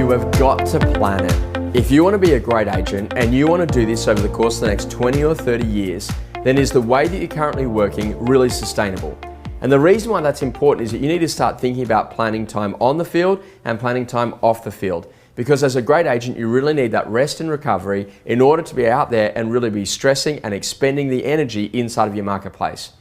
You have got to plan it. If you want to be a great agent and you want to do this over the course of the next 20 or 30 years, then is the way that you're currently working really sustainable? And the reason why that's important is that you need to start thinking about planning time on the field and planning time off the field. Because as a great agent, you really need that rest and recovery in order to be out there and really be stressing and expending the energy inside of your marketplace.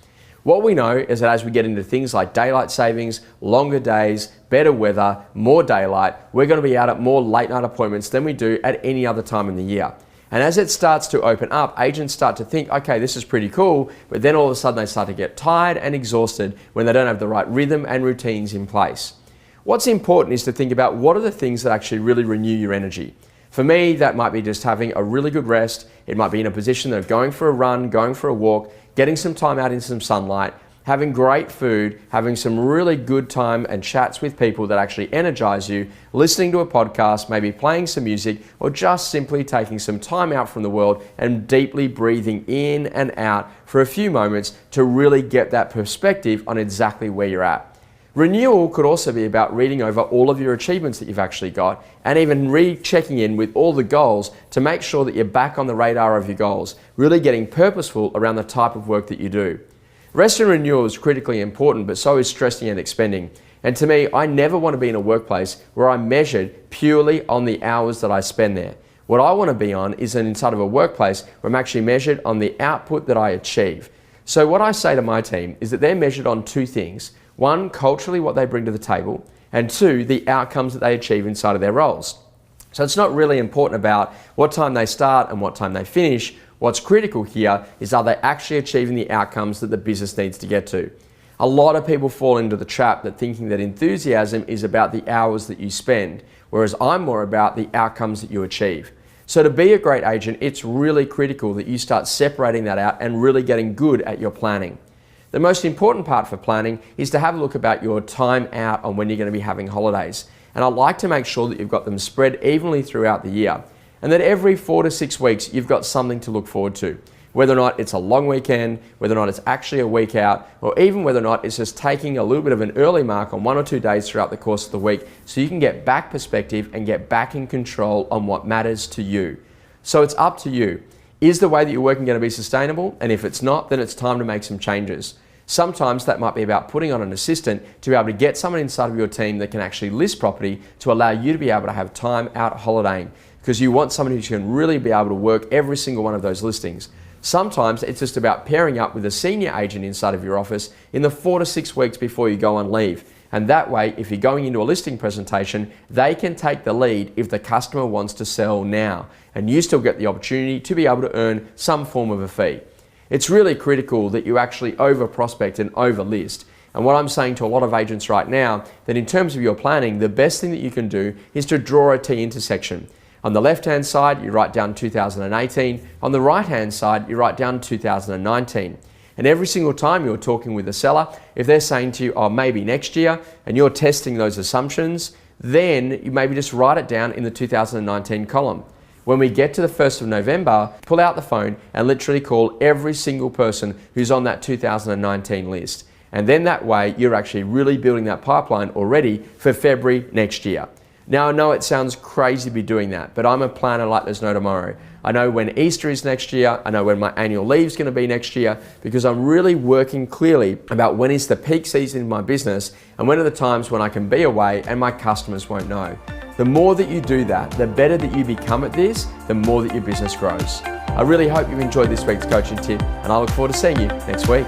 What we know is that as we get into things like daylight savings, longer days, better weather, more daylight, we're going to be out at more late night appointments than we do at any other time in the year. And as it starts to open up, agents start to think, okay, this is pretty cool, but then all of a sudden they start to get tired and exhausted when they don't have the right rhythm and routines in place. What's important is to think about what are the things that actually really renew your energy. For me, that might be just having a really good rest. It might be in a position of going for a run, going for a walk, getting some time out in some sunlight, having great food, having some really good time and chats with people that actually energize you, listening to a podcast, maybe playing some music, or just simply taking some time out from the world and deeply breathing in and out for a few moments to really get that perspective on exactly where you're at. Renewal could also be about reading over all of your achievements that you've actually got and even rechecking in with all the goals to make sure that you're back on the radar of your goals, really getting purposeful around the type of work that you do. Rest and renewal is critically important, but so is stressing and expending. And to me, I never want to be in a workplace where I'm measured purely on the hours that I spend there. What I want to be on is inside of a workplace where I'm actually measured on the output that I achieve. So what I say to my team is that they're measured on two things. One, culturally what they bring to the table, and two, the outcomes that they achieve inside of their roles. So it's not really important about what time they start and what time they finish. What's critical here is, are they actually achieving the outcomes that the business needs to get to? A lot of people fall into the trap that thinking that enthusiasm is about the hours that you spend, whereas I'm more about the outcomes that you achieve. So to be a great agent, it's really critical that you start separating that out and really getting good at your planning. The most important part for planning is to have a look about your time out on when you're going to be having holidays. And I like to make sure that you've got them spread evenly throughout the year. And that every 4 to 6 weeks, you've got something to look forward to. Whether or not it's a long weekend, whether or not it's actually a week out, or even whether or not it's just taking a little bit of an early mark on 1 or 2 days throughout the course of the week so you can get back perspective and get back in control on what matters to you. So it's up to you. Is the way that you're working going to be sustainable? And if it's not, then it's time to make some changes. Sometimes that might be about putting on an assistant to be able to get someone inside of your team that can actually list property to allow you to be able to have time out holidaying, because you want someone who can really be able to work every single one of those listings. Sometimes it's just about pairing up with a senior agent inside of your office in the 4 to 6 weeks before you go on leave. And that way, if you're going into a listing presentation, they can take the lead if the customer wants to sell now, and you still get the opportunity to be able to earn some form of a fee. It's really critical that you actually over prospect and over list. And what I'm saying to a lot of agents right now, that in terms of your planning, the best thing that you can do is to draw a T intersection. On the left-hand side, you write down 2018. On the right-hand side, you write down 2019. And every single time you're talking with a seller, if they're saying to you, oh, maybe next year, and you're testing those assumptions, then you maybe just write it down in the 2019 column. When we get to the 1st of November, pull out the phone and literally call every single person who's on that 2019 list. And then that way, you're actually really building that pipeline already for February next year. Now, I know it sounds crazy to be doing that, but I'm a planner like there's no tomorrow. I know when Easter is next year, I know when my annual leave is going to be next year, because I'm really working clearly about when is the peak season in my business and when are the times when I can be away and my customers won't know. The more that you do that, the better that you become at this, the more that your business grows. I really hope you enjoyed this week's coaching tip, and I look forward to seeing you next week.